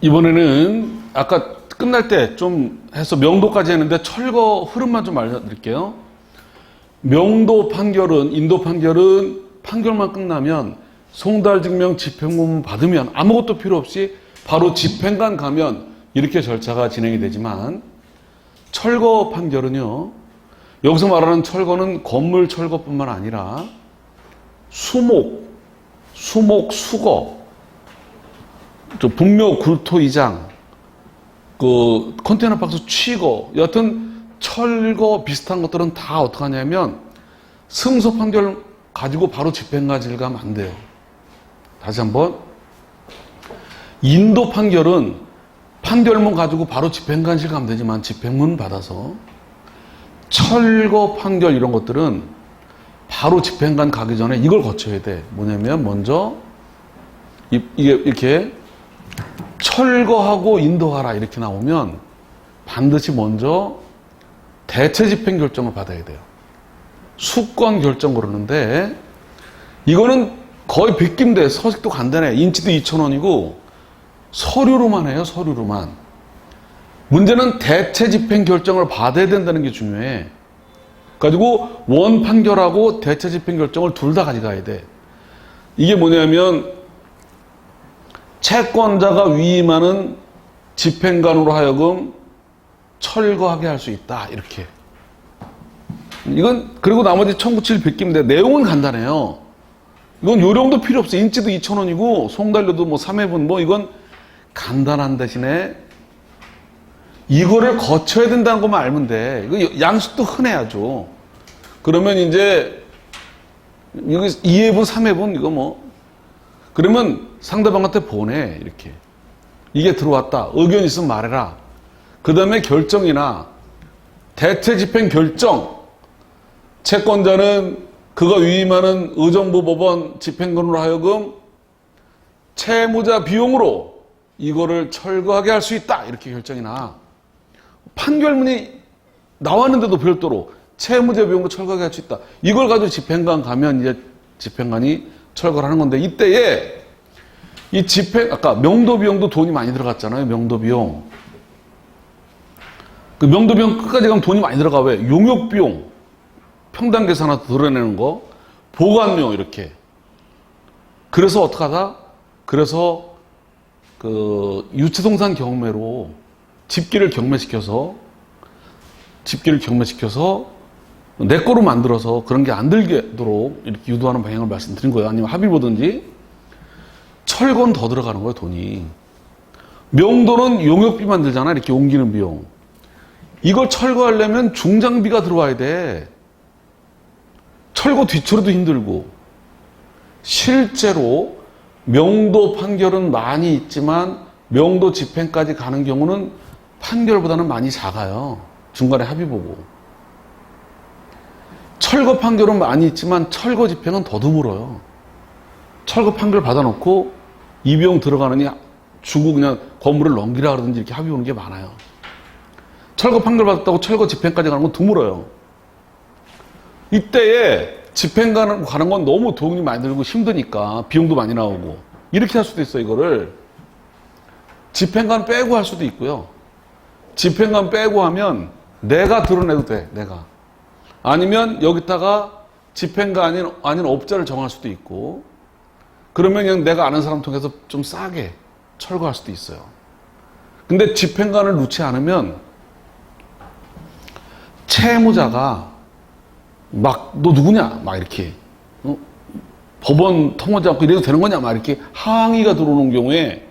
이번에는 아까 끝날 때 좀 해서 명도까지 했는데 철거 흐름만 좀 알려드릴게요. 명도 판결은, 인도 판결은 판결만 끝나면 송달증명 집행본 받으면 아무것도 필요 없이 바로 집행관 가면 이렇게 절차가 진행이 되지만, 철거 판결은요, 여기서 말하는 철거는 건물 철거뿐만 아니라 수목, 수거, 분묘 굴토 이장, 컨테이너 박스 취거, 여하튼 철거 비슷한 것들은 다 어떻게 하냐면 승소 판결 가지고 바로 집행관실 가면 안 돼요. 다시 한번, 인도 판결은 판결문 가지고 바로 집행관실 가면 되지만 집행문 받아서, 철거 판결 이런 것들은 바로 집행관 가기 전에 이걸 거쳐야 돼. 뭐냐면 먼저 이게 이렇게 철거하고 인도하라 이렇게 나오면 반드시 먼저 대체 집행 결정을 받아야 돼요. 수권 결정 그러는데, 이거는 거의 베낀데 서식도 간단해. 인치도 2,000원이고 서류로만 해요. 서류로만. 문제는 대체 집행 결정을 받아야 된다는 게 중요해. 가지고 원 판결하고 대체 집행 결정을 둘 다 가져가야 돼. 이게 뭐냐면 채권자가 위임하는 집행관으로 하여금 철거하게 할 수 있다. 이렇게. 이건 그리고 나머지 1997 베끼면 돼. 내용은 간단해요. 이건 요령도 필요 없어. 인치도 2,000원이고 송달료도 3회분 이건 간단한 대신에 이거를 거쳐야 된다는 것만 알면 돼. 이거 양식도 흔해야죠. 그러면 이제 이거 2회분, 3회분 이거 그러면 상대방한테 보내. 이렇게. 이게 들어왔다. 의견 있으면 말해라. 그 다음에 결정이나 대체 집행 결정. 채권자는 그가 위임하는 의정부 법원 집행관으로 하여금 채무자 비용으로 이거를 철거하게 할 수 있다. 이렇게 결정이나, 판결문이 나왔는데도 별도로 채무자 비용으로 철거하게 할 수 있다. 이걸 가지고 집행관 가면 이제 집행관이 철거를 하는 건데, 이때에 이 아까 명도 비용도 돈이 많이 들어갔잖아요. 명도 비용. 그 명도 비용 끝까지 가면 돈이 많이 들어가. 왜? 용역 비용, 평당 계산해서 드러내는 거, 보관료 이렇게. 그래서 어떡하다? 그래서 유치동산 경매로 집기를 경매시켜서 내 거로 만들어서 그런 게 안 들도록 이렇게 유도하는 방향을 말씀드린 거예요. 아니면 합의 보든지. 철거는 더 들어가는 거예요, 돈이. 명도는 용역비만 들잖아, 이렇게 옮기는 비용. 이걸 철거하려면 중장비가 들어와야 돼. 철거 뒤처리도 힘들고. 실제로 명도 판결은 많이 있지만 명도 집행까지 가는 경우는 판결보다는 많이 작아요. 중간에 합의 보고. 철거 판결은 많이 있지만 철거 집행은 더 드물어요. 철거 판결 받아놓고 이 비용 들어가느니 주고 그냥 건물을 넘기라 그러든지 이렇게 합의 보는 게 많아요. 철거 판결 받았다고 철거 집행까지 가는 건 드물어요. 이때에 집행관 가는 건 너무 돈이 많이 들고 힘드니까 비용도 많이 나오고 이렇게 할 수도 있어요. 이거를 집행관 빼고 할 수도 있고요. 집행관 빼고 하면 내가 드러내도 돼. 내가. 아니면 여기다가 집행관 아닌 업자를 정할 수도 있고, 그러면 그냥 내가 아는 사람 통해서 좀 싸게 철거할 수도 있어요. 근데 집행관을 넣지 않으면 채무자가 너 누구냐? 이렇게. 법원 통하지 않고 이래도 되는 거냐? 이렇게 항의가 들어오는 경우에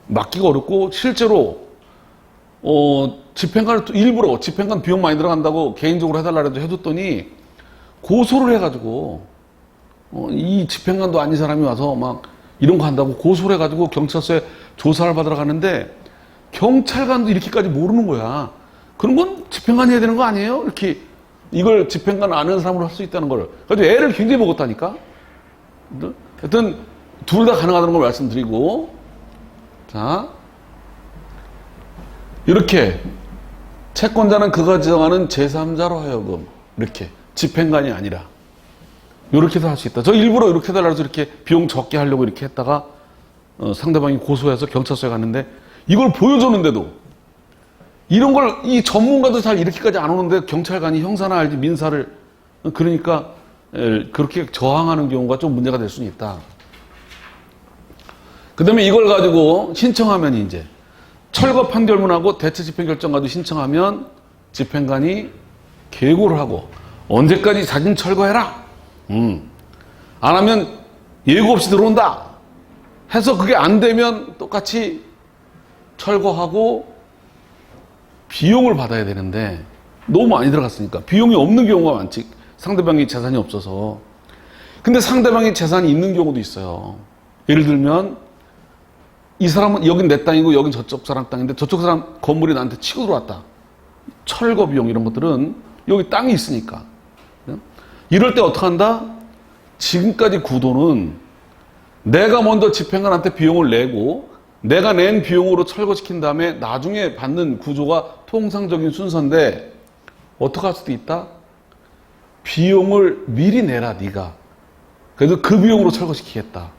막기가 어렵고, 실제로, 집행관을 일부러 집행관 비용 많이 들어간다고 개인적으로 해달라 해도 해줬더니 고소를 해가지고, 이 집행관도 아닌 사람이 와서 이런 거 한다고 고소를 해가지고 경찰서에 조사를 받으러 가는데 경찰관도 이렇게까지 모르는 거야. 그런 건 집행관이 해야 되는 거 아니에요? 이렇게 이걸 집행관 아는 사람으로 할 수 있다는 걸. 그래서 애를 굉장히 먹었다니까. 하여튼 둘 다 가능하다는 걸 말씀드리고, 자, 이렇게 채권자는 그가 지정하는 제3자로 하여금 이렇게 집행관이 아니라 이렇게도 할 수 있다. 저 일부러 이렇게 해달라고 해서 이렇게 비용 적게 하려고 이렇게 했다가 상대방이 고소해서 경찰서에 갔는데 이걸 보여줬는데도 이런 걸 이 전문가도 잘 이렇게까지 안 오는데 경찰관이 형사나 알지 민사를 그러니까 그렇게 저항하는 경우가 좀 문제가 될 수는 있다. 그 다음에 이걸 가지고 신청하면 이제 철거 판결문하고 대체 집행결정 가지고 신청하면 집행관이 계고를 하고 언제까지 자진 철거해라. 안 하면 예고 없이 들어온다. 해서 그게 안 되면 똑같이 철거하고 비용을 받아야 되는데 너무 많이 들어갔으니까 비용이 없는 경우가 많지. 상대방이 재산이 없어서. 근데 상대방이 재산이 있는 경우도 있어요. 예를 들면 이 사람은 여긴 내 땅이고 여긴 저쪽 사람 땅인데 저쪽 사람 건물이 나한테 치고 들어왔다. 철거 비용 이런 것들은 여기 땅이 있으니까. 이럴 때 어떻게 한다? 지금까지 구도는 내가 먼저 집행관한테 비용을 내고 내가 낸 비용으로 철거시킨 다음에 나중에 받는 구조가 통상적인 순서인데 어떻게 할 수도 있다? 비용을 미리 내라 네가. 그래서 그 비용으로 철거시키겠다.